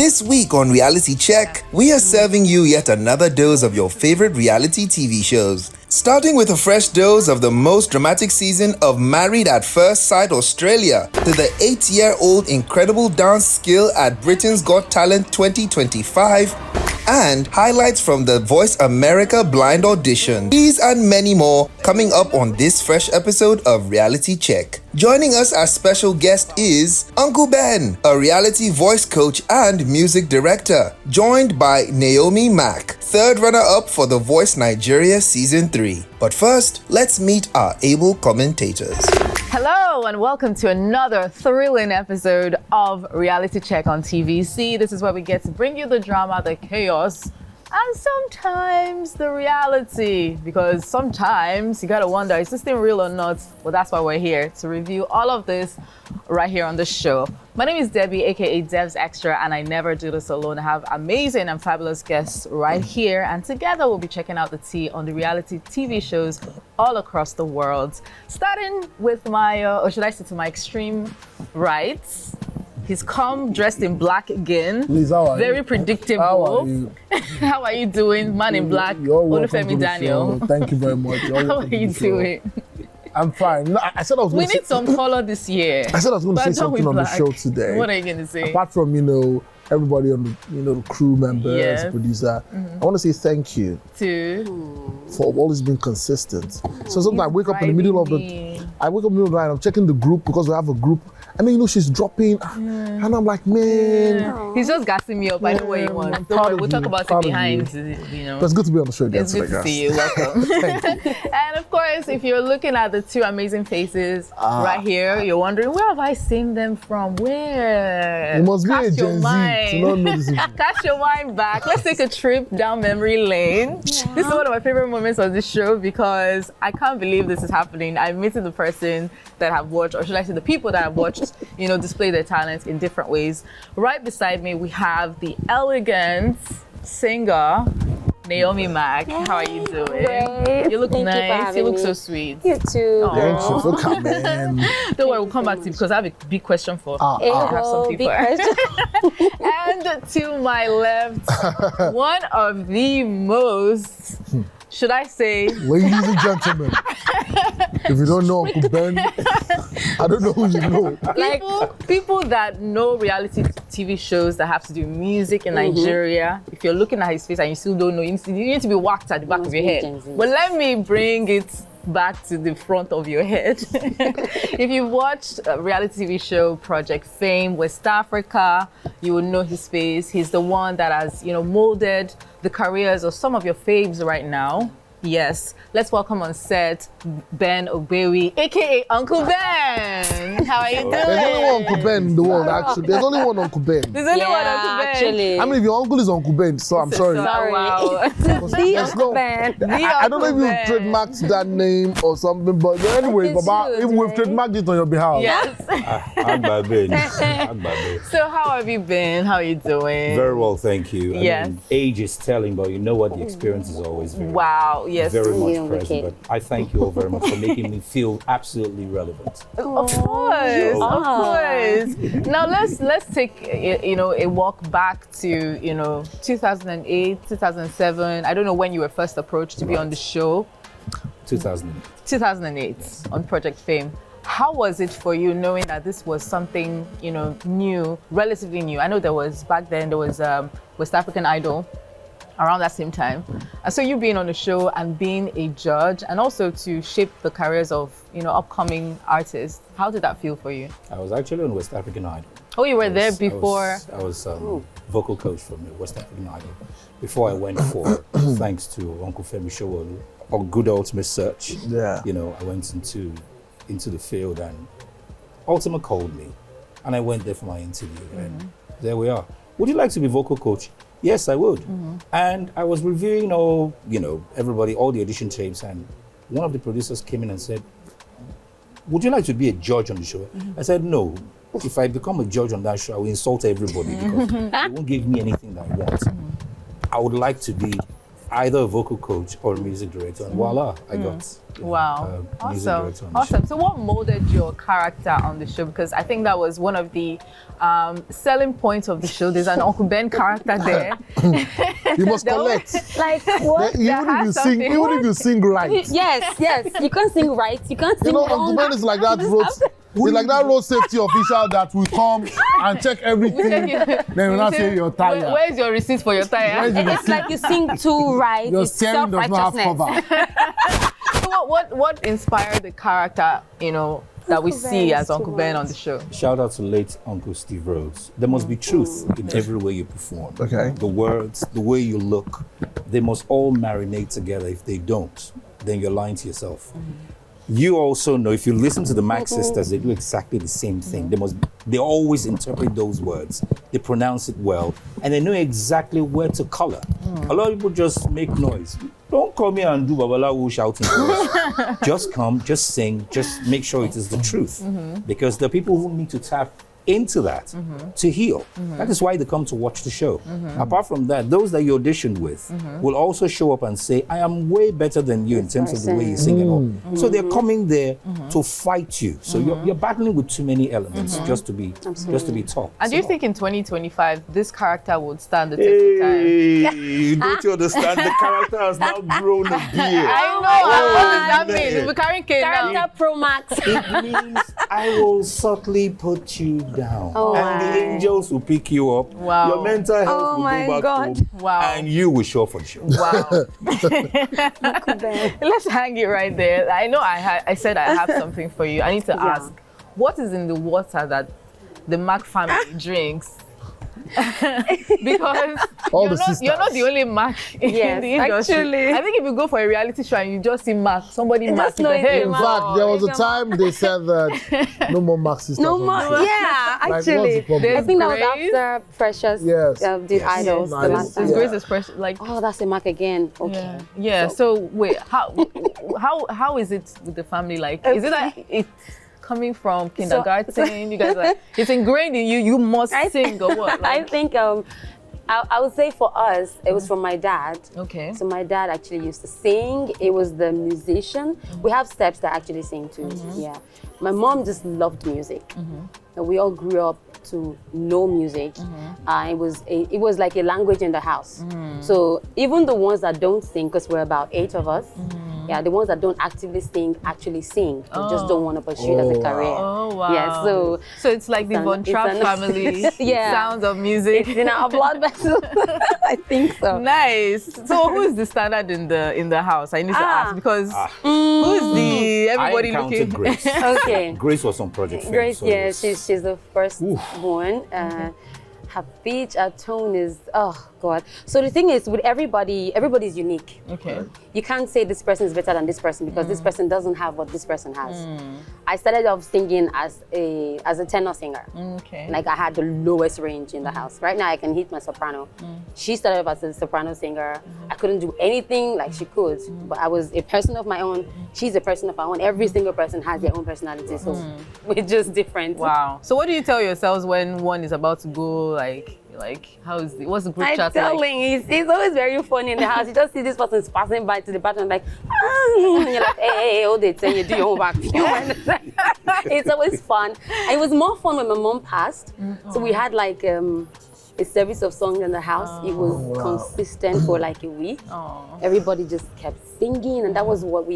This week on Reality Check, we are serving you yet another dose of your favorite reality TV shows. Starting with a fresh dose of the most dramatic season of Married at First Sight Australia, to the 8-year-old incredible dance skill at Britain's Got Talent 2025, and highlights from the Voice America blind audition. These and many more coming up on this fresh episode of Reality Check. Joining us as special guest is Uncle Ben, a reality voice coach and music director, joined by Naomi Mark, third runner-up for The Voice Nigeria Season 3. But first, let's meet our able commentators. Hello and welcome to another thrilling episode of Reality Check on TVC. This is where we get to bring you the drama, the chaos, and sometimes the reality. Because sometimes you gotta wonder, is this thing real or not? Well, that's why we're here, to review all of this right here on the show. My name is Debbie, aka Dev's Extra, and I never do this alone. I have amazing and fabulous guests right here, and together we'll be checking out the tea on the reality TV shows all across the world. Starting with my, or should I say to my extreme right, he's come dressed in black again. Liz, how are very you? predictable. How are you? How are you doing? Man in black, Olufemi Daniel. Thank you very much. How are you doing? I'm fine. No, I said I was We going to need some color this year. I said I was going to say But don't something be on the black. show today. What are you going to say? Apart from, everybody on the crew members, Yes. the producer, I want to say thank you for always being consistent. So sometimes I wake up in the middle of the night, I'm checking the group because we have a group, and then she's dropping, and I'm like, man. He's just gassing me up. I know what he wants. I'm Don't proud worry, of we'll you, talk about proud it of behind, But it's good to be on the show again. It's good to see you. Welcome. Thank you. And of course, if you're looking at the two amazing faces right here, you're wondering, where have I seen them from? Where? You must be a Cast your Gen Z mind. to not know this is Cast your mind back. Let's take a trip down memory lane. This is one of my favorite moments on this show because I can't believe this is happening. I'm meeting the person that I've watched, or should I say the people that I've watched, display their talents in different ways. Right beside me, we have the elegant singer, Naomi Mark. How are you doing? Great. You look Thank you for nice. You having look me. so sweet. You too. Aw. Thank you for coming. Don't worry, we'll come back to you because I have a big question for Hey, I have some big people. question. And to my left, one of the most, should I say, Ladies and gentlemen, if you don't know Uncle Ben, I don't know who you know. people that know reality TV shows that have to do music in Nigeria, if you're looking at his face and you still don't know, you need to be whacked at the back of your head. But let me bring it back to the front of your head. If you watched a reality TV show Project Fame, West Africa, you will know his face. He's the one that has, molded the careers of some of your faves right now. Yes, let's welcome on set Ben Obewi, aka Uncle Ben. How are you doing? There's only one Uncle Ben in the world, actually. There's only one Uncle Ben. There's only one Uncle Ben. Actually. I mean, if your uncle is Uncle Ben, so I'm sorry. Sorry. Wow. The Uncle Ben. I don't know if Uncle you Ben. trademarked that name or something, but anyway, Baba, should, if we've right? trademarked it on your behalf. Yes. Agbabe. So how have you been? How are you doing? Very well, thank you. Yes. Age is telling, but you know what? The experience is always Wow. Yes. very much Yeah, present. wicked. But I thank you all very much for making me feel absolutely relevant. Of course. Now let's take a walk back to 2008, 2007. I don't know when you were first approached to be on the show. 2008. 2008 on Project Fame. How was it for you knowing that this was something new, relatively new? I know back then there was West African Idol around that same time. And so you being on the show and being a judge and also to shape the careers of upcoming artists, how did that feel for you? I was actually on West African Idol. Oh, you were there before? I was vocal coach from the West African Idol. Before I went for, thanks to Uncle Femi Showolu, or Good Ultimate Search. Yeah. I went into the field, and Ultima called me, and I went there for my interview, and there we are. Would you like to be vocal coach? Yes, I would. And I was reviewing everybody, all the audition tapes, and one of the producers came in and said, would you like to be a judge on the show? I said, no. If I become a judge on that show, I will insult everybody because they won't give me anything that I want. I would like to be either a vocal coach or a music director, and voila, I got Wow. music director on the Awesome. show. So what molded your character on the show? Because I think that was one of the selling points of the show. There's an Uncle Ben character there. You must There collect. Like what? Even if you sing, something. even if you sing right. Yes. You can't sing right. You can't sing You know, wrong. Uncle Ben is like that road. He's like that road safety official that will come and check everything. Then will not say you're tired. Where's your receipt for your tire? Where's the It's like you sing too right. Your It's steering does not have self-righteousness. cover. So what inspired the character, that we Uncle Ben see is as too Uncle Ben much. on the show? Shout out to late Uncle Steve Rhodes. There must be truth in every way you perform. Okay. The words, the way you look, they must all marinate together. If they don't, then you're lying to yourself. You also know, if you listen to the Mac sisters, they do exactly the same thing. They always interpret those words. They pronounce it well, and they know exactly where to color. A lot of people just make noise. Don't come here and do babalawo shouting. Just come, just sing, just make sure it is the truth. Because there are people who need to tap into that to heal. That is why they come to watch the show. Apart from that, those that you auditioned with will also show up and say, I am way better than you in terms of the way you sing and all. So they're coming there to fight you. So you're battling with too many elements just to be top. And do you think in 2025 this character would stand the test of time? Hey, don't you understand? The character has now grown a beard. I know. What does that man. mean? We're carrying K now. Character Pro Max. It means I will subtly put you down. Oh, and my. the angels will pick you up. Wow. Your mental health Oh, will my go back God. home. Wow. And you will show up for the show. Wow. Uncle Ben. Let's hang it right there. I know I said I have something for you. I need to ask, what is in the water that the Mark family drinks? Because All you're the not sisters. the only Mark in Yes, the industry. actually. I think if you go for a reality show and you just see Mark, somebody Mark, just know you go, it's hey, the In Mark. fact, there was a time they said that no more Max sisters. No on more. the show. Yeah, Like, what's actually. the problem? I think that was Grace? after Precious Yes. did Yes. Idols Yes. the last Yes. time. It's Yeah. Grace Expression, like. Oh, that's a Mark again. Okay. Yeah. So wait, how is it with the family? Like, is it like it's coming from kindergarten? You guys are like, it's ingrained in you. You must sing or what? I Like, think I would say for us, it was from my dad. okay. So my dad actually used to sing. It was the musician. We have steps that actually sing too. Yeah. My mom just loved music. And we all grew up to know music. It was like a language in the house. So even the ones that don't sing, because we're about 8 of us, yeah, the ones that don't actively sing actually sing. They just don't want to pursue it as a career. Oh wow. Yeah, so it's like the it's Von an- Trapp it's an- family Yeah. sounds of music. it's in our blood vessel. I think so. Nice. So who is the standard in the house? I need to ask because who's the everybody I encountered looking? Grace. Okay. Grace was on Project Fame. Grace, so it yeah, was- she's the first born. Her pitch, her tone is, oh God. So the thing is, with everybody's unique. Okay. You can't say this person is better than this person because this person doesn't have what this person has. I started off singing as a tenor singer. Okay. Like I had the lowest range in the house. Right now I can hit my soprano. She started off as a soprano singer. I couldn't do anything like she could, but I was a person of my own. She's a person of her own. Every single person has their own personality, so we're just different. Wow. So what do you tell yourselves when one is about to go like what's the group I'm chat like? telling you, it's always very funny in the house. You just see this person passing by to the bathroom like, and you're like, hey, hold it, and you do your homework. It's always fun. And it was more fun when my mom passed. So we had like a service of songs in the house. It was consistent for like a week. Everybody just kept singing, and that was what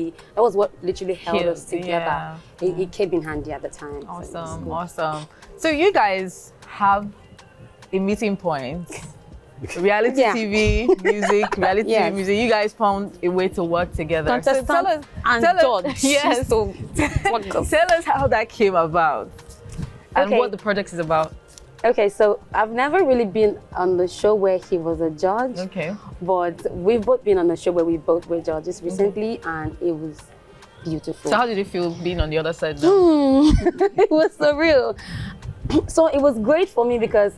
literally held us together. Yeah. It came in handy at the time. So it was Awesome, good. awesome. So you guys have a meeting point. Reality Yeah. TV, music, reality Yes. TV, music. You guys found a way to work together. So Contestant and judge. Yes. So fuck up. Tell us how that came about and Okay. what the project is about. Okay, so I've never really been on the show where he was a judge. Okay. But we've both been on the show where we both were judges recently, and it was beautiful. So how did you feel being on the other side now? It was surreal. So it was great for me because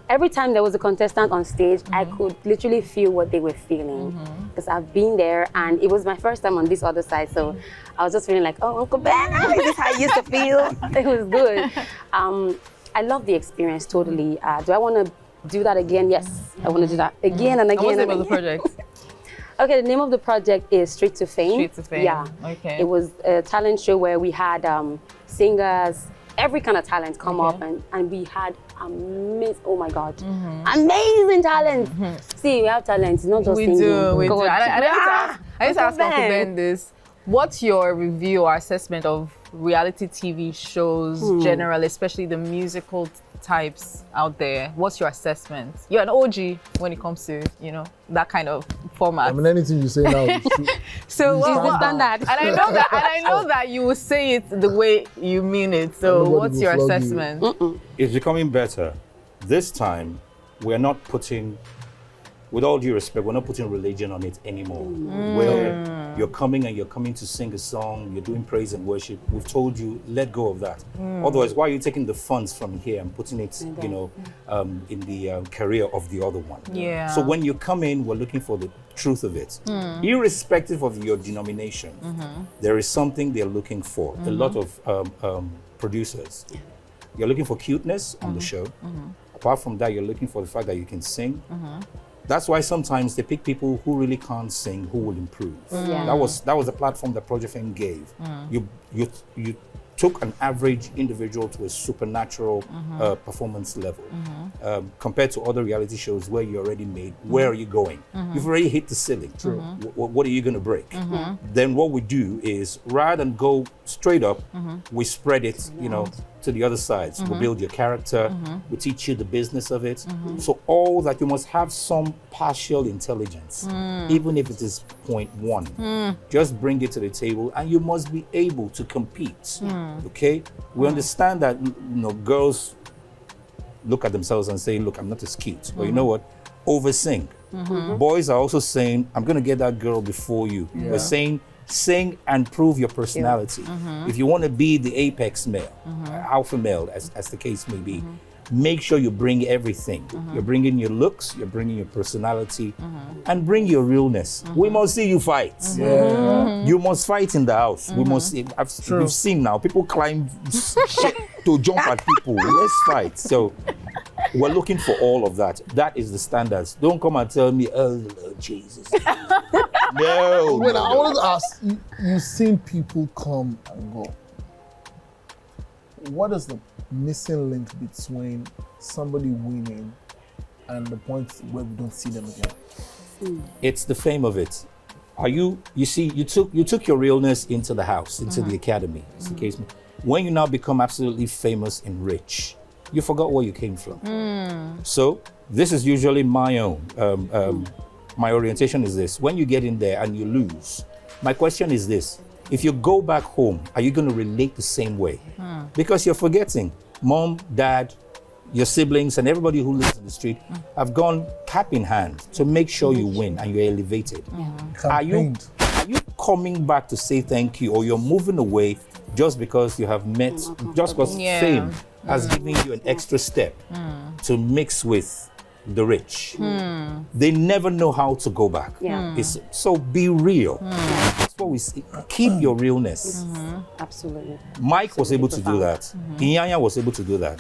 every time there was a contestant on stage, I could literally feel what they were feeling. Because I've been there, and it was my first time on this other side. So I was just feeling like, oh, Uncle Ben, this is how I used to feel. It was good. I love the experience totally. Do I want to do that again? Yes, I want to do that again and And again what's the and name of the again. project? Okay, the name of the project is Street to Fame. Street to Fame. Yeah. Okay. It was a talent show where we had singers, every kind of talent come up, and we had oh my God, amazing talent. See, we have talent, it's not just We singing. do. We do. God. I need to ask Uncle Ben. Ben this. What's your review or assessment of reality TV shows generally, especially the musical types out there? What's your assessment? You're an OG when it comes to, that kind of format. I mean, anything you say now is true. So You stand standard. And I know that you will say it the way you mean it. So Nobody what's will your flog you. assessment? It's becoming better. This time, we're not putting, with all due respect, we're not putting religion on it anymore. Where you're coming to sing a song, you're doing praise and worship. We've told you, let go of that. Otherwise, why are you taking the funds from here and putting it, in the career of the other one? Yeah. So when you come in, we're looking for the truth of it. Irrespective of your denomination, there is something they're looking for. A lot of producers. You're looking for cuteness on the show. Apart from that, you're looking for the fact that you can sing. That's why sometimes they pick people who really can't sing, who will improve. Yeah. That was the platform that Project Fame gave. You took an average individual to a supernatural performance level. Compared to other reality shows where you already made, where are you going? You've already hit the ceiling. What are you going to break? Then what we do is, rather than go straight up, we spread it, to the other sides. We build your character, we teach you the business of it. So all that, you must have some partial intelligence, even if it is 0.1. Just bring it to the table, and you must be able to compete. Okay? We understand that girls look at themselves and say, look, I'm not as cute. But you know what? Oversing. Boys are also saying, I'm going to get that girl before you. We're saying, sing and prove your personality. If you want to be the apex male, alpha male, as the case may be, make sure you bring everything. You're bringing your looks, you're bringing your personality, and bring your realness. We must see you fight. You must fight in the house. We must. We've seen now people climb shit to jump at people. Let's fight. So we're looking for all of that. That is the standards. Don't come and tell me, oh Lord Jesus. No. Wait, I wanted to ask, you've seen people come and go. What is the missing link between somebody winning and the point where we don't see them again? It's the fame of it. You took your realness into the house, into the academy. It's the case. When you now become absolutely famous and rich, you forgot where you came from. So this is usually my own. My orientation is this: when you get in there and you lose, my question is this: if you go back home, are you going to relate the same way? Because you're forgetting, mom, dad, your siblings, and everybody who lives in the street have gone cap in hand to make sure you win and you're elevated. Are you coming back to say thank you, or you're moving away just because you have met, just because fame has given you an extra step to mix with the rich? They never know how to go back. So be real. That's what we see. Keep your realness. Absolutely. Mike was able to do that. Inyanya was able to do that.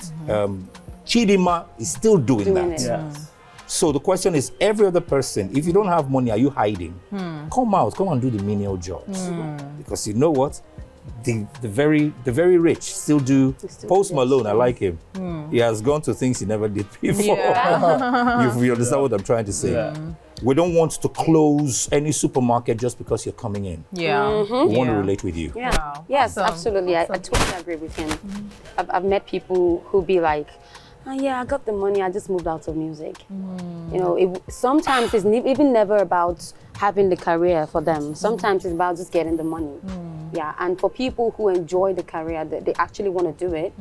Chidima is still doing that. So the question is, every other person, if you don't have money, are you hiding? Come out, come and do the menial jobs. Because you know what? The very rich still do. Post Malone, I like him. He has gone to things he never did before. You understand what I'm trying to say? We don't want to close any supermarket just because you're coming in. We want to relate with you. Wow. Yes, Awesome. absolutely. I totally agree with him. I've met people who be like, oh, yeah, I got the money, I just moved out of music. Sometimes it's even never about having the career for them. Sometimes it's about just getting the money. Yeah, and for people who enjoy the career, they actually want to do it.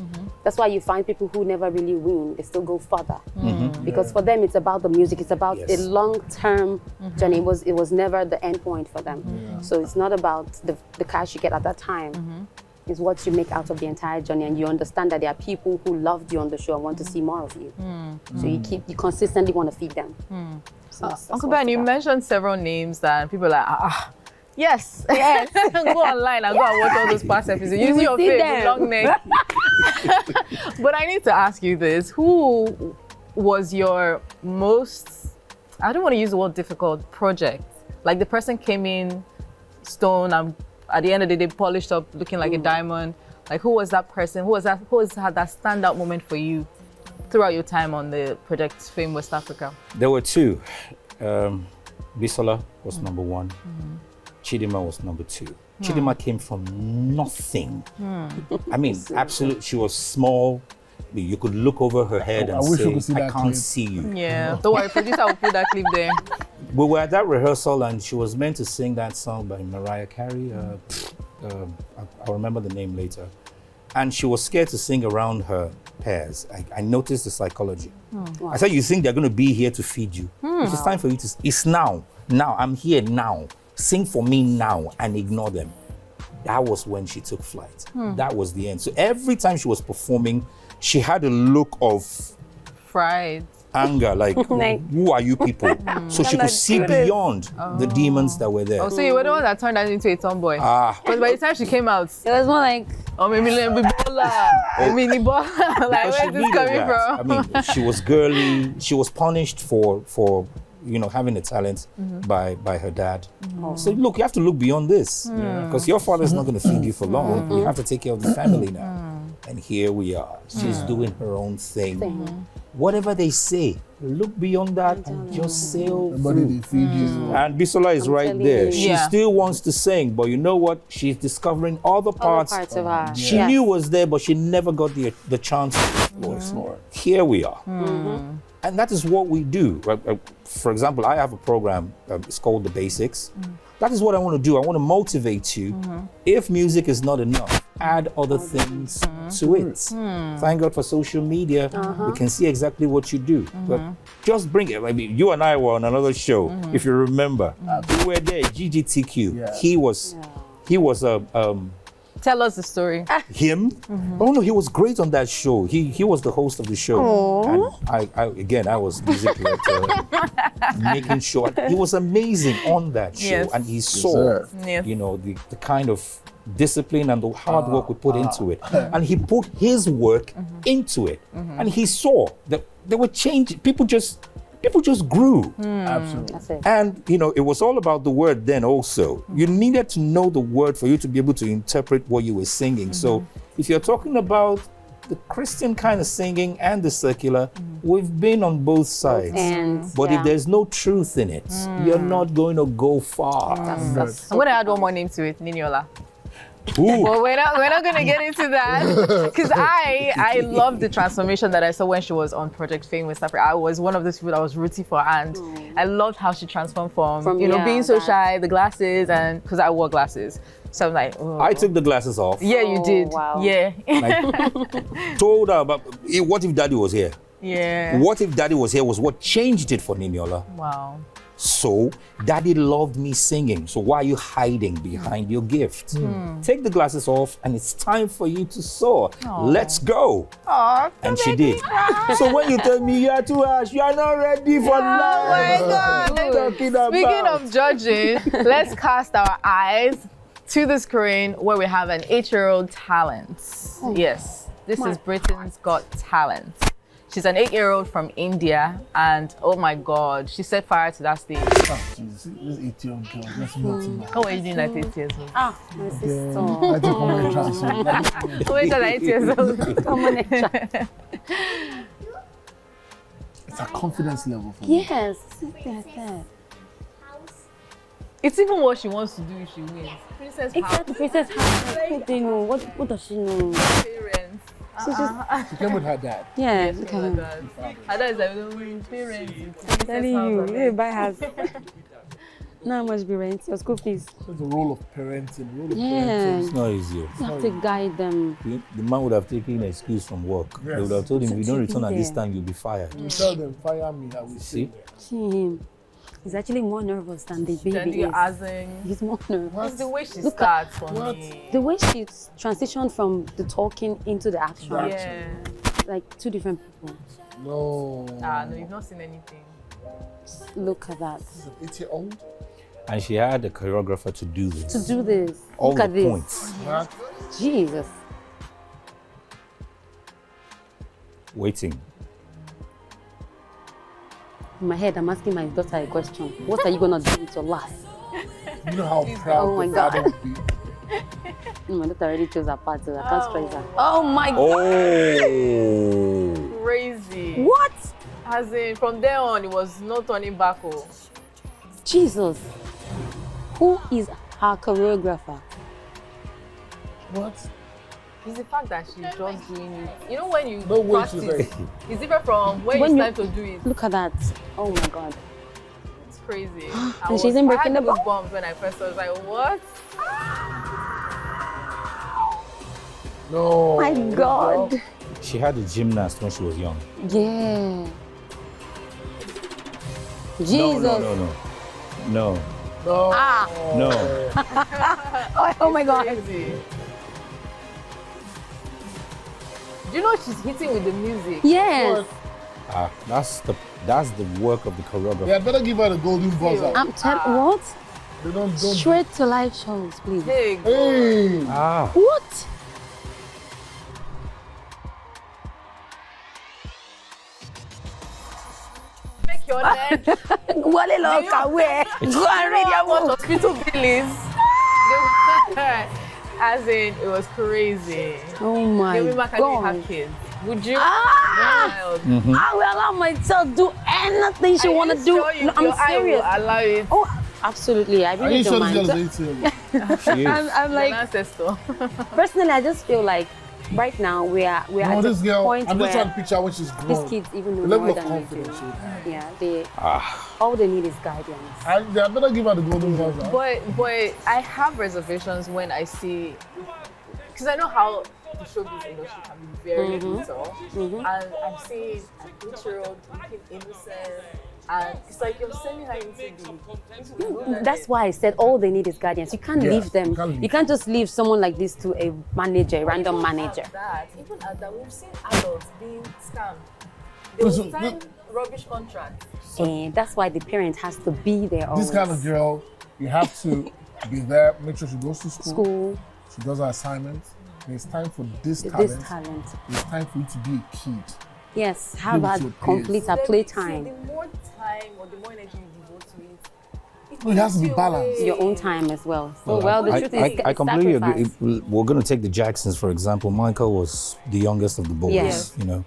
That's why you find people who never really win, they still go further. Because for them, it's about the music. It's about a long-term journey. It was never the end point for them. So it's not about the cash you get at that time. It's what you make out of the entire journey, and you understand that there are people who loved you on the show and want to see more of you. So you consistently want to feed them. So that's Uncle what Ben, it's you about. mentioned several names that people are like, yes. Go online and go and watch all those past episodes. You Use will your see face, them. long neck. But I need to ask you this: who was your most, I don't want to use the word difficult, project Like the person came in stone and at the end of the day polished up, looking like a diamond. Like who was that person? Who had that standout moment for you throughout your time on the Project Fame West Africa? There were two. Bisola was number one. Chidima was number two. Chidima came from nothing. I mean, absolutely, she was small. You could look over her head and say, I can't see you. Yeah, don't worry, producer will put that clip there. We were at that rehearsal and she was meant to sing that song by Mariah Carey. I'll remember the name later. And she was scared to sing around her peers. I noticed the psychology. I said, you think they're going to be here to feed you? It's time for you to, it's now. Now, I'm here now. Sing for me now and ignore them. That was when she took flight. That was the end. So every time she was performing, she had a look of Pride. Anger, like, who are you people? So she could see beyond the demons that were there. Oh, so you were the one that turned that into a tomboy? Because by the time she came out, It was more like, oh, maybe mini bola. Like, Because where's this coming from? I mean, she was girly. She was punished for having a talent by her dad. So look, you have to look beyond this because your father's not going to feed you for long. You have to take care of the family now. And here we are. She's doing her own thing. Whatever they say, look beyond that and just sail through. And Bisola is right there. She still wants to sing, but you know what? She's discovering other parts of her. she knew was there, but she never got the chance to explore. Here we are. And that is what we do. For example, I have a program, it's called The Basics. That is what I want to do. I want to motivate you. If music is not enough, add other things to it. Thank God for social media. We can see exactly what you do. But just bring it. I mean, you and I were on another show, if you remember. We were there, GGTQ. Yeah. He was Tell us the story. Him? Oh no, he was great on that show. He was the host of the show. And I was music director, making sure he was amazing on that show. And he saw, the kind of discipline and the hard work we put into it. And he put his work into it. And he saw that there were changes. People just grew. Absolutely. That's it. And, it was all about the word then also. You needed to know the word for you to be able to interpret what you were singing. So if you're talking about the Christian kind of singing and the secular, we've been on both sides. But if there's no truth in it, you're not going to go far. I'm going to add one more name to it, Niniola. Ooh. But we're not gonna get into that because I love the transformation that I saw when she was on Project Fame West Africa. I was one of those people that was rooting for, and I loved how she transformed from being so shy, the glasses, and because I wore glasses. So I'm like, I took the glasses off. Yeah, you did. Wow. Yeah. Told her about what if Daddy was here? Yeah. What if Daddy was here was what changed it for Niniola. Wow. So, Daddy loved me singing. So why are you hiding behind your gift? Take the glasses off and it's time for you to soar. Let's go. And she did. So when you tell me you are too harsh, you are not ready for life. Oh my God. Speaking of judging, let's cast our eyes to the screen where we have an 8-year-old talent. Yes, this is Britain's Got Talent. She's an 8-year-old from India, and oh my God, she set fire to that stage. This 8-year-old girl, that's not How are you doing at 8 years old? My sister. I think I'm going to transfer. How are you at 8 years old? Come on, extra. It's a confidence level for me. Yes, that's it. It's even what she wants to do if she wins. Princess Exactly, Princess House. What do you know? What does she know? parents. She came with her dad. Yeah, Her dad is like, no, parents. I'm telling you, you buy house. Now how much be rent? Your school fees. So the role of parenting. It's not easy. You have to guide them. The man would have taken an excuse from work. Yes. They would have told him, if you don't return at this there. time, you'll be fired. You tell them, fire me, I will See? see. See him. He's actually more nervous than the baby Then is. you asking. He's more nervous. It's the way she starts for me. The way she transitioned from the talking into the action. Yeah. Like two different people. No. No, you've not seen anything. Look at that. This is an 8-year-old. And she had a choreographer to do this. To do this. All Look the at this. points. Jesus. Waiting. In my head, I'm asking my daughter a question. What are you gonna do with your life? You know how proud Oh my the father God. would be. My daughter already chose her part, so I can't surprise her. Oh my God. Oh. Crazy. What? As in, from there on, it was no turning back. Oh. Jesus. Who is her choreographer? What? It's the fact that she's just doing it. You know when you No way practice, she's like. it's different from when When it's you- time to do it. Look at that. Oh my God. It's crazy. And she's in breaking the the bombs when I first saw it. I was like, what? No. My God. She had a gymnast when she was young. Yeah. Jesus. No. No. Ah. No. Oh my God. Crazy. Do you know she's hitting with the music? Yes. That's the work of the choreographer. Yeah, better give her the golden buzzer. I'm telling what? They don't. Straight to live shows, please. Hey, Hey. What? make your neck. Wale look away. Go and read your What book. hospital bill is. As in, it was crazy. Oh my Naomi Mark, can you have God. kids? Would you? Ah! Wild. I will allow myself do anything she want to do. Sure you, No, I'm your eye serious. will allow it. Oh, absolutely. I Are really you sure don't this girl mind. is 18? She is. I'm An like, ancestor. personally, I just feel like right now we are No, at this the girl. point I'm just trying to where picture when she's grown. these kids even The know level more of than we do. confidence she would have. Yeah, they all they need is guidance. I better give her the golden buzzer. But I have reservations when I see, because I know how the showbiz industry can be very brutal, and I'm seeing an 8-year-old looking innocent, and it's like you're sending her into the wilderness. That's why I said all they need is guidance. You can't Yes, leave them. you can't leave You can't just leave someone like this to a manager, a random manager. That even at that, we've seen adults being scammed. They No, will so- sign rubbish contracts. And that's why the parent has to be there always. This kind of girl, you have to be there, make sure she goes to school, she does her assignments. There's time for this talent. There's time for you to be a kid. Yes, have Give it her to your complete her Then, playtime. see, the more time or the more energy you devote to it, No, it has to be takes you balanced. away. Your own time as well. So, well, the truth is, I completely sacrifice. agree. We're going to take the Jacksons, for example. Michael was the youngest of the boys, Yes. you know.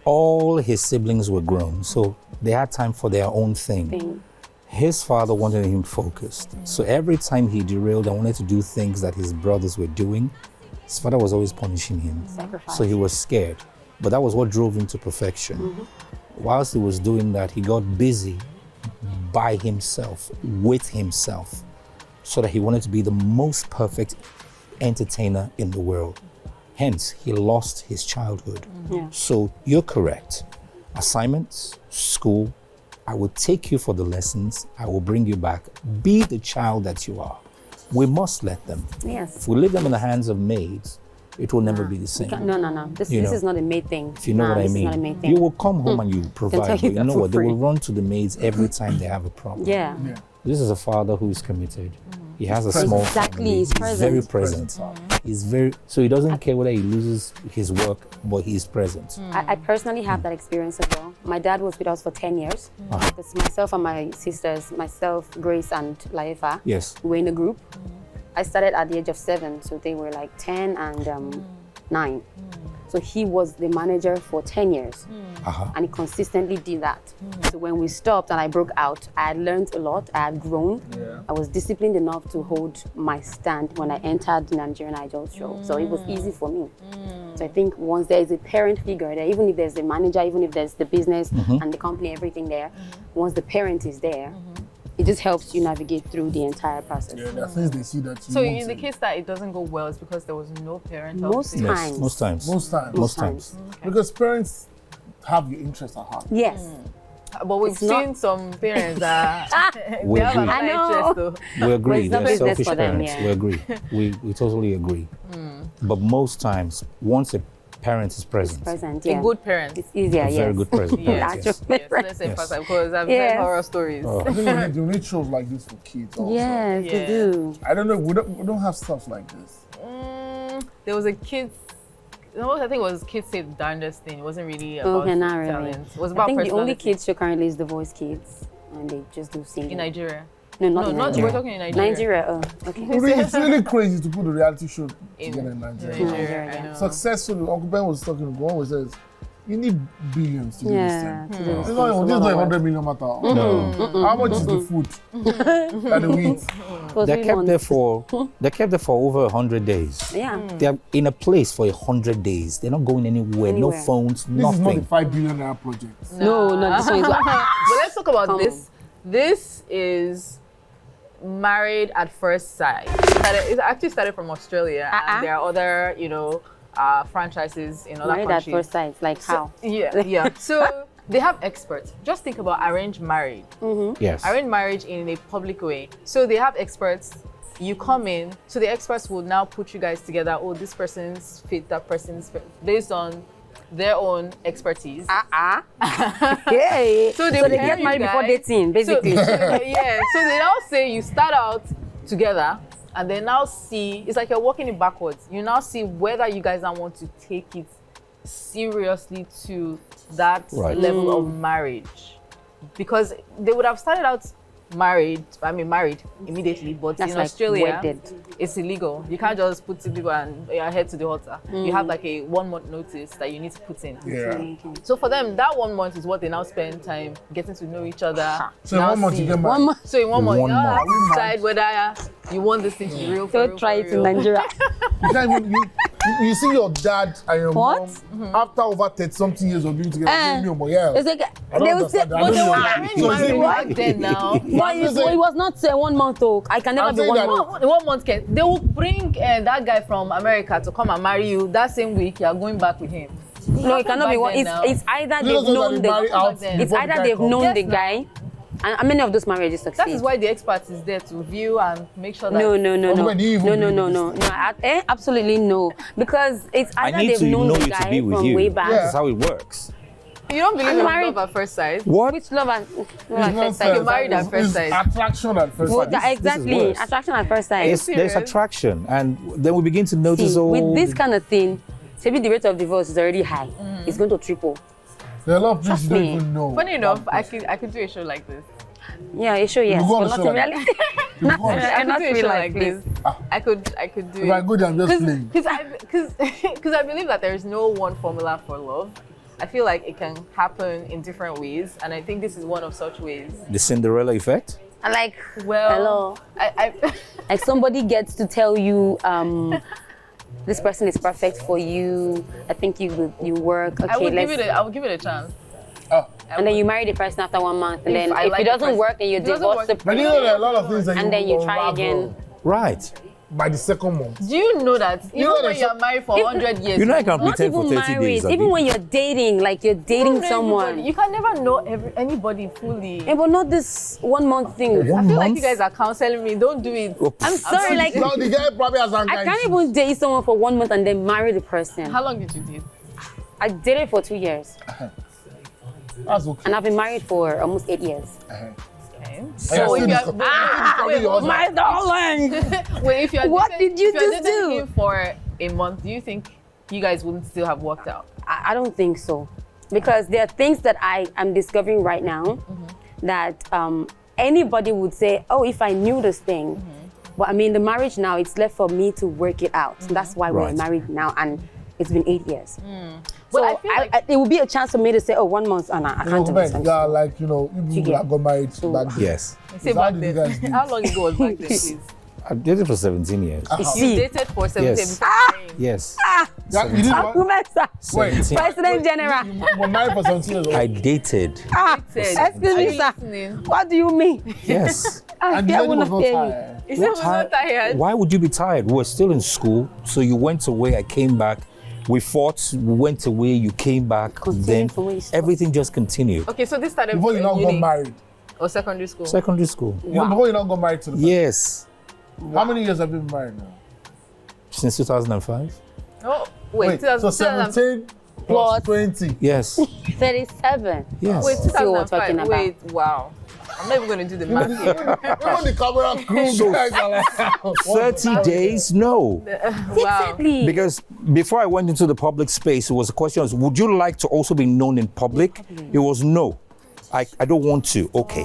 All his siblings were grown, so they had time for their own thing. His father wanted him focused. So every time he derailed and wanted to do things that his brothers were doing, his father was always punishing him. Sacrifice. So he was scared. But that was what drove him to perfection. Whilst he was doing that, he got busy by himself, with himself, so that he wanted to be the most perfect entertainer in the world. Hence, he lost his childhood. So you're correct. Assignments, school, I will take you for the lessons. I will bring you back. Be the child that you are. We must let them. Yes. If we leave them in the hands of maids, it will never be the same. No. This You know, is not a maid thing. If you know what I this mean. is not a maid thing. You will come home and you provide. tell But you you that know for what? They will free. run to the maids every time they have a problem. Yeah. This is a father who is committed. He has a small Exactly, family. he's very present. present. He's very so he doesn't care whether he loses his work, but he's present. I personally have that experience as well. My dad was with us for 10 years. It's myself and my sisters, myself, Grace, and Laifa. Yes. We were in a group. I started at the age of 7, so they were like 10 and 9. So he was the manager for 10 years. And he consistently did that. So when we stopped and I broke out, I had learned a lot. I had grown. I was disciplined enough to hold my stand when I entered the Nigerian Idol show. So it was easy for me. So I think once there is a parent figure there, even if there's a manager, even if there's the business and the company, everything there, once the parent is there, it just helps you navigate through the entire process. Yeah, there are things they see that you So won't in the see. case that it doesn't go well, it's because there was no parent. Most helping. times. Most times. Most times. times. Because parents have your interest at heart. Yes. But we've It's not- seen some parents that We they have agree. another I know. interest though. We agree. it's not They're business selfish for them, parents. yeah. We agree. We totally agree. But most times, once a parent is present, Present, A yeah. good parent. It's easier, a yes. very good present. Yes. parent, Actually, yes. Yes, let's say Yes. first time because I've Yes. heard horror stories. Oh. I think we need shows like this for kids also. Yes, Yeah. they do. I don't know, we don't have stuff like this. There was a kids. No, I think it was Kids Save the Darndest thing. It wasn't really about Okay, not really. talent. It was I about think the only personality kids show currently is The Voice Kids, and they just do singing. in Nigeria. No, not No, in not Nigeria. we're talking in Nigeria. Nigeria, oh, okay. It's really crazy to put a reality show together in Nigeria. Nigeria, I know. Successfully, Uncle Ben was talking, one was says, you need billions to do this Yeah, thing. to do It's this. not, It's this is a lot not of 100 work. million matter. No. How much is the food that they eat? For They 3 kept months. there for over 100 days. Yeah. They're in a place for 100 days. They're not going anywhere. No Anywhere. phones, This is not the nothing. $5 billion project. No, not this one. Is But let's talk about Come this. This is Married at First Sight. It actually started from Australia, and there are other, franchises in other Married at countries. first sight, like how? Yeah. So they have experts. Just think about arranged marriage. Yes. Arranged marriage in a public way. So they have experts. You come in, so the experts will now put you guys together. Oh, this person's fit, that person's fit, based on their own expertise. Yeah. So they get married before dating, basically. So they now say you start out together, and they now see, it's like you're walking it backwards. You now see whether you guys now want to take it seriously to that level of marriage. Because they would have started out married immediately, but That's in like Australia, wedded. it's illegal. You can't just put 2 people and head to the altar. You have like a 1 month notice that you need to put in. Yeah. So for them, that 1 month is what they now spend time getting to know each other. So in Now 1 month see- you get married. 1 month. So in 1 month, you One now have month. to decide whether you want this thing to be real. for Don't real, try for it in real. Nigeria. You can't even, you see your dad and your What? mom after over 30-something years of being together. Eh. It's It's like I don't they will say, understand that. I but don't they know will why. Arranged So is it- marriage back then now. But it was not 1 month though. I can never I'm be saying 1 that- month. 1 month, they will bring that guy from America to come and marry you. That same week, you are going back with him. No, it cannot be back one. then now. It's either You they've don't know known that they marry out it's then. before the either guy they've comes. known Yes, the now. guy, and many of those marriages succeed. That is why the expert is there to view and make sure that. No. When do you even believe this? Absolutely no. Because it's I either need they've to known know the you to guy be with from you. way back. This is how it works. You don't believe I'm in married. love at first sight? What? Which love at It's first not sight? You're married at first It's sight. attraction at first Well, sight. exactly. worse. Attraction at first sight. There's serious? attraction, and then we begin to notice See, all with this kind of thing, maybe the rate of divorce is already high. It's going to triple. There are a lot of things you don't me. even know. Funny enough, I could do a show like this. Yeah, it sure yes, You go on but a not show in like reality. You go on. I not could do a feel show like like this. I could do If I it. go there, I'm just playing. Because I believe that there is no one formula for love. I feel like it can happen in different ways, and I think this is one of such ways. the Cinderella effect. And like, Well, hello. I Like somebody gets to tell you, this person is perfect for you. I think you work. Okay, I would give it a chance. and then you marry the person after 1 month, and If then I if like it the doesn't person. work, then you If it doesn't divorce the work- But you know there are a lot of things that and then you try unravel again. Right. by the second month. Do you know that even know when there's you're married for 100 years, You know I can Not pretend for even 30 married, days. even Abi. when you're dating, like you're dating don't know someone. everybody. You can never know anybody fully. Yeah, but not this 1 month thing. I feel like month? you guys are counseling me. Don't do it. Oh, I'm sorry, like No, the guy probably has I can't even date someone for 1 month and then marry the person. How long did you date? I dated for 2 years, That's okay. and I've been married for almost 8 years. Okay. So So if if you you're, wait, your husband. darling! wait, if you're What dating- did you if you're just dating do? him for a month, do you think you guys wouldn't still have worked out? I don't think so, because there are things that I am discovering right now that anybody would say, oh, if I knew this thing. But I mean, the marriage now, it's left for me to work it out. That's why we're Right. married now, and it's been 8 years. But So I feel like it would be a chance for me to say, oh, 1 month, and I can't do this. Yeah, like, you people that got married back then. Yes. say How back did you then. guys do? How long ago was back then, please? I dated for 17 years. You You see, dated for 17 Yes. before marrying. Yes. Yeah, you did what? Wait. 17. President General. You were married for 17 years old. I dated. Dated. Excuse Are me, you sir. listening? What do you mean? Yes. And the I lady will was not not hear you. tired. He said he was not tired. Why would you be tired? We were still in school, so you went away, I came back. We fought, we went away, you came back. Continued Then from where you stopped. everything just continued. Okay, so this started Before you in now got uni married. or secondary school? Secondary school. Before you now got married to the Yes. How many years have you been married now? Since 2005. Oh, wait, so 17 plus 20. Yes. 37. Yes. Wait, See what we're talking 2005. about. Wait, wow. I'm not even going to do the math here. When the camera crew guys are like, 30 days? No. Wow. Exactly. Because before I went into the public space, it was a question of, would you like to also be known in public? It was no. I don't want to. Okay.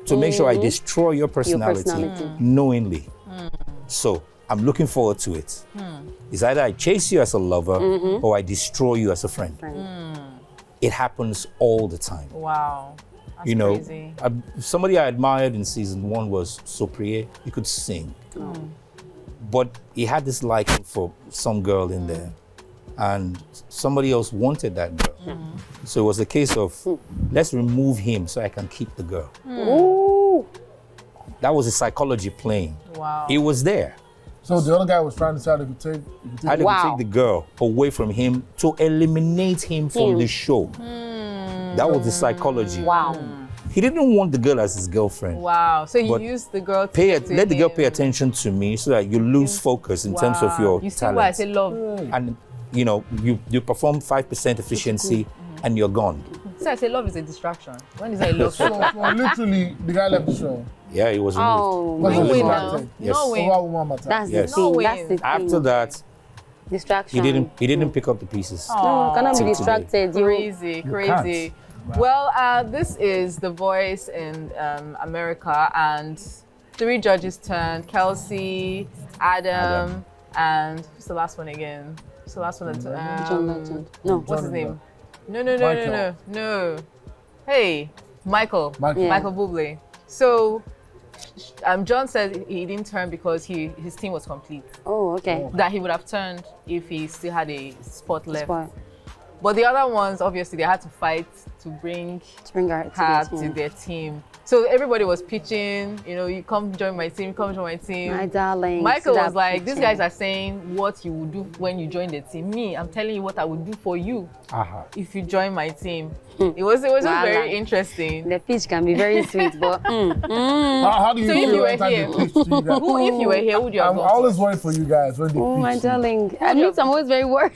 to make sure I destroy your personality, personality. knowingly. So I'm looking forward to it. It's either I chase you as a lover or I destroy you as a friend. It happens all the time. Wow. That's You know, crazy. somebody I admired in season 1 was Sopriye. He could sing. But he had this liking for some girl in there. And somebody else wanted that girl. So it was a case of, let's remove him so I can keep the girl. Ooh. That was a psychology playing. Wow. He was there. So the other guy was trying to say how they could take. How they Wow. could take the girl away from him to eliminate him from the show. That was the psychology. Wow. He didn't want the girl as his girlfriend. Wow. So But he used the girl to get to Let the girl him. pay attention to me so that you lose focus in terms of your You see talent. why I say love? And you know, you perform 5% efficiency and you're gone. See, I say love is a distraction. When is I love? So literally, the guy left the show. Yeah, it was removed. Oh, Was No he win distracted? now. Yes. No So win. why woman matter? that's Yes. the thing. No That's the win. thing. After that, Distraction. he didn't pick up the pieces. No, cannot be Till today. distracted. You. Crazy, crazy. can't. Well, this is The Voice in America, and 3 judges turned: Kelsey, Adam, and who's the last one again? Who's the last one? John Legend. No. What's his John name? No. Michael. Hey, Michael. Michael. Yeah. Michael Bublé. So, John said he didn't turn because his team was complete. Oh, okay. That he would have turned if he still had a spot left. Spot. But the other ones, obviously, they had to fight to bring To bring her her to to the team. their team. So everybody was pitching, you come join my team, come join my team. My darling. Michael see that was like, these picture. guys are saying what you would do when you join the team. Me, I'm telling you what I would do for you Aha. if you join my team. It was just Voila. very interesting. The pitch can be very sweet, but How do you So if feel you were anytime here- they pitch to you guys? Who, if you were here, would you have I'm gone to? always worried for you guys when they oh pitch my you. darling. I mean, I'm always very worried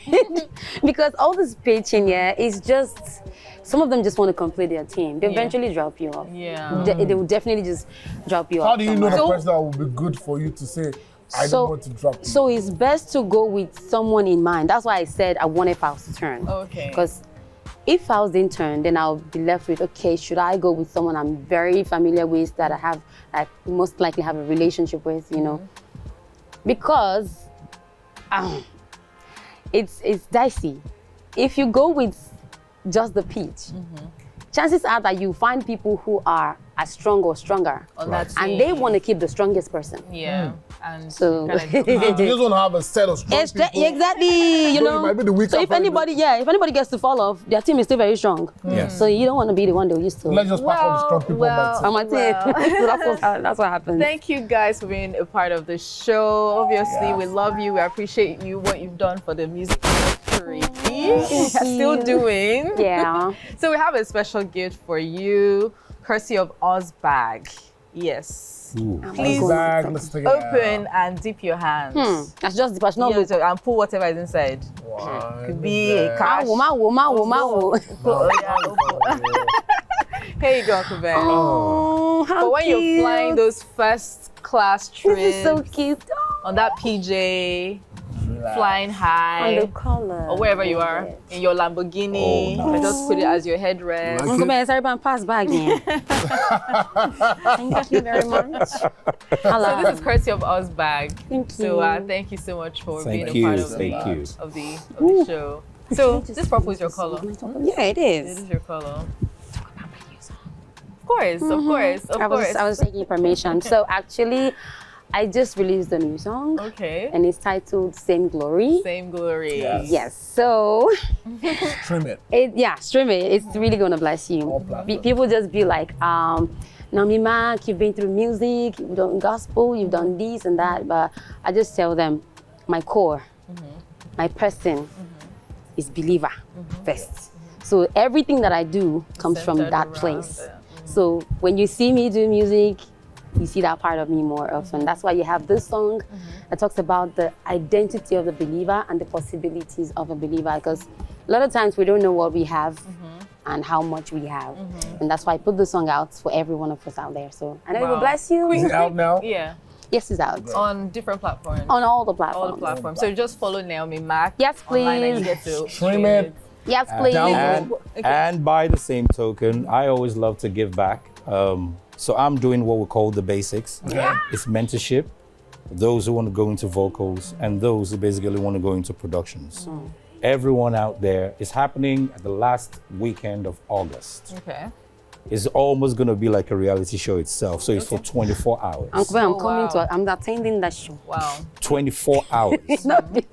because all this pitching, is just some of them just want to complete their team. They eventually drop you off. Yeah. They will definitely just drop you off. How do you know the somewhere. person that will be good for you to say, I So- don't want to drop you? So it's best to go with someone in mind. That's why I said I wanted Faust to turn. Okay. Because if Faust didn't turn, then I'll be left with, okay, should I go with someone I'm very familiar with that I most likely have a relationship with, Because it's dicey. If you go with just the pitch, chances are that you find people who are as strong or stronger. On that And they team. want to keep the strongest person. Yeah. And So- kinda You just want to have a set of strong people. Exactly, you So know. you might be the weaker So if friend. anybody gets to fall off, their team is still very strong. Yes. So you don't want to be the one they used to. Let's just pack all the strong people on my team. on my team. So that's what happens. Thank you guys for being a part of the show. Obviously, we love you. We appreciate you, what you've done for the music industry. Still doing. Yeah. So we have a special gift for you, courtesy of Ozbag. Yes. Ooh. Please Bag, let's take it open and dip your hands. That's just the person. No, Yeah, so- and pull whatever is inside. out. Could be a cash. Mawo. Oh, yeah, open. Here you go, Uncle Ben. Oh, how But when cute. you're flying those first class trips This is so cute. on that PJ, flying On high, the collar. or wherever you are, in your Lamborghini, Oh, you just put it as your headrest. Like Uncle Ben, sorry, but pass back again. Thank you very much. Hello. So this is courtesy of Ozbag. Thank So you. thank you so much for Thank being a part you, of the, thank you. of the show. So this purple is your color. Yeah, it This is. is your color. Of course, of course, of course. I was taking permission. So actually, I just released a new song. Okay. And it's titled Same Glory. Same glory. Yes. So Trim it. stream it. It's really gonna bless you. platforms. People just be like, Naomi Mark, you've been through music, you've done gospel, you've done this and that. But I just tell them, my core, my person is believer first. So everything that I do comes from Centered that around place. it. So when you see me do music, you see that part of me more often. That's why you have this song that talks about the identity of the believer and the possibilities of a believer. Because a lot of times we don't know what we have and how much we have. And that's why I put the song out for every one of us out there. So I know it will Wow. bless you. Is it out now? Yeah. Yes, it's out. On different platforms. On all the All platforms. the platforms. So just follow Naomi Mark. Yes, Online and you please. get to Stream it. Yes, please. download. And by the same token, I always love to give back. So I'm doing what we call the basics. Yeah. It's mentorship, those who want to go into vocals, and those who basically want to go into productions. Everyone out there is happening at the last weekend of August. Okay. It's almost going to be like a reality show itself. So it's for 24 hours. Uncle Ben, I'm coming wow. I'm attending that show. Wow. 24 hours.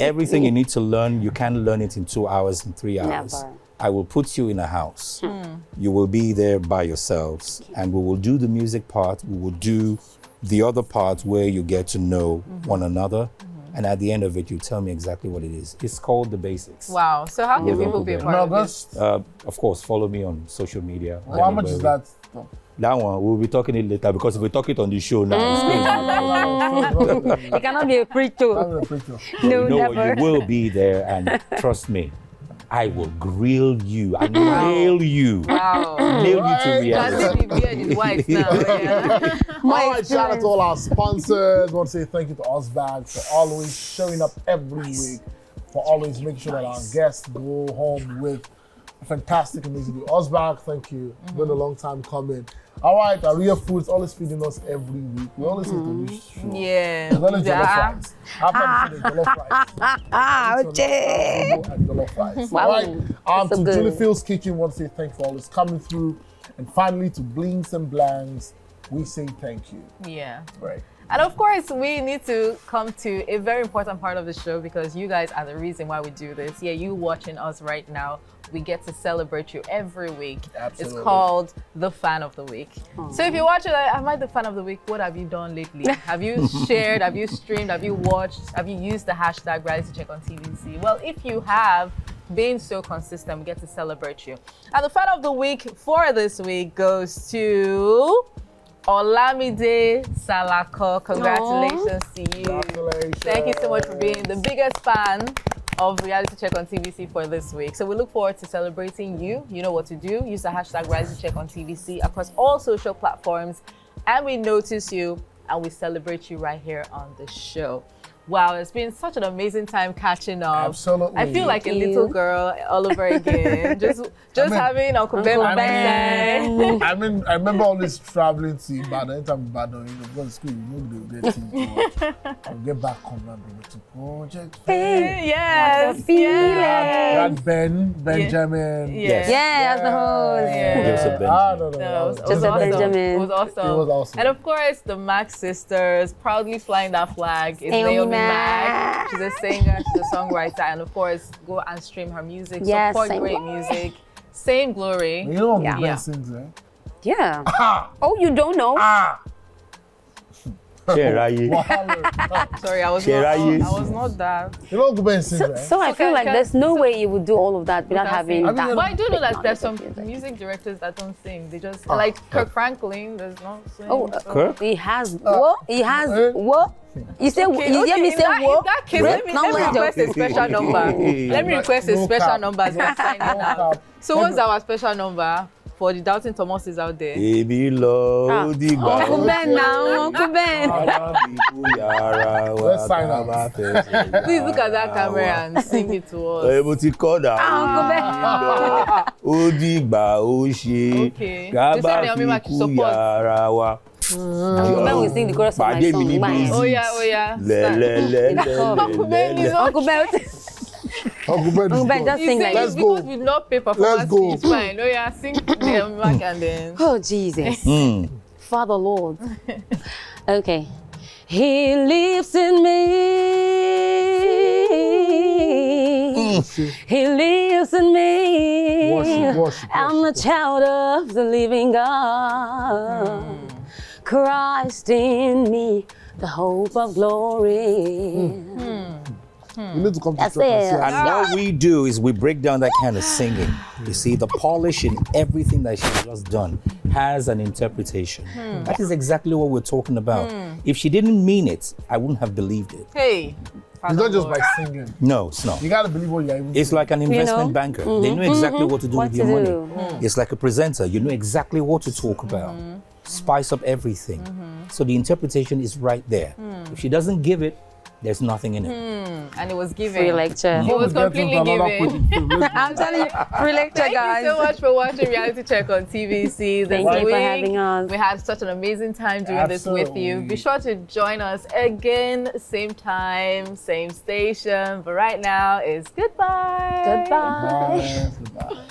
Everything you need to learn, you can learn it in 2 hours and 3 hours. Never. I will put you in a house. You will be there by yourselves, and we will do the music part. We will do the other part where you get to know one another. And at the end of it, you tell me exactly what it is. It's called the basics. Wow. So how can people be a part of this? Of course, follow me on social media. How much is that? That one, we'll be talking it later, because if we talk it on the show now, It cannot be a free show. No, no, never. you will be there, and trust me, I will grill you. I nail you. Wow. Nail you to reality. That's the beard is white now. Yeah. All right, shout out to all our sponsors. I want to say thank you to Osbag for always showing up every week, for always making sure that our guests go home with a fantastic, amazing meal. Osbag, thank you. It's been a long time coming. All right, our real food is always feeding us every week. We always eat the dish. Yeah. It's always jollof rice. After the jollof rice. Okay. And jollof rice. Wow. All right, That's so to Julie good. Phil's Kitchen, want to say thank you for always coming through. And finally, to Blinks and Blanks, we say thank you. Yeah. Right. And of course, we need to come to a very important part of the show, because you guys are the reason why we do this. Yeah, you watching us right now, we get to celebrate you every week. Absolutely. It's called the Fan of the Week. So if you watch it, am I the Fan of the Week? What have you done lately? Have you shared? Have you streamed? Have you watched? Have you used the hashtag reality check on TVC? Well, if you have, being so consistent, we get to celebrate you. And the Fan of the Week for this week goes to Olamide Salako. Congratulations to you. Congratulations. Thank you so much for being the biggest fan of Reality Check on TVC for this week. So we look forward to celebrating you. You know what to do. Use the hashtag Reality Check on TVC across all social platforms. And we notice you and we celebrate you right here on the show. Wow, it's been such an amazing time catching up. Absolutely. I feel like a little girl all over again. just having Uncle Ben on my side. I remember always traveling to Ibadan. Anytime Ibadan, go to school, they get to get back home and go to project. Yes. That Benjamin. Yes. Yeah, that's the host. Yeah. Joseph Benjamin. No. No, it was Joseph awesome. Benjamin. It was awesome. It was awesome. And of course, the Mark sisters proudly flying that flag is Naomi Mark. She's a singer, she's a songwriter, and of course, go and stream her music. Yes, Support same great glory. music. Same glory. You know what Yeah. Ben sings, eh? Yeah. Oh, you don't know? Wahala. Sorry, I was not that. You know what Ben sings, eh? So I feel like there's no way you would do all of that without having sing. that. But I do know that there's some Technology. music directors that don't sing. They just like Kirk Franklin does not sing. Oh, so- Kirk? he has what? He has what? You say Okay, you hear me in say that, what? in that case, let me request a special number. Let me request a No special cap. number as we're signing out. cap. So what's our special number for the Doubting Thomases out there? Baby love, Uncle Ben now, Uncle Ben. Let's sign out. Please look at that camera and sing it to us. Mo ti kọ́ dà Uncle Ben. ó dìgbà ó ṣe Okay. ká You bá said Naomi fi Mark kú support. yàrá wa. Uncle Ben will sing the chorus of my Pàdé mi song. ní Bye. basics. Oh yeah. Uncle Ben is Lẹ́lẹ́lẹ́lẹ́lẹ́lẹ́. Uncle Ben. Uncle Ben is Uncle Ben good. just sing like Let's it's go. because we not pay performance Let's go. fees. Fine. Oh yeah, sing Naomi Mark and then. Oh, Jesus. Father Lord. Okay. He lives in me. He lives in me. Worship. I'm a child of the living God. Christ in me, the hope of glory. You need to come to That's church and it. see us. And what we do is we break down that kind of singing. You see, the polish in everything that she's just done has an interpretation. That is exactly what we're talking about. If she didn't mean it, I wouldn't have believed it. Hey. It's not just by singing. No, it's not. You gotta believe what you're even It's like an investment know? banker. They know exactly what to do What with your to money. do. It's like a presenter. You know exactly what to talk about. Spice up everything. So the interpretation is right there. If she doesn't give it, There's nothing in it. And it was given. Free lecture. It was completely given. I'm telling you, free lecture, Thank guys. you so much for watching Reality Check on TVC this Thank you week. for having us. We had such an amazing time doing this with you. Be sure to join us again, same time, same station. But right now is goodbye. Goodbye. Goodbye.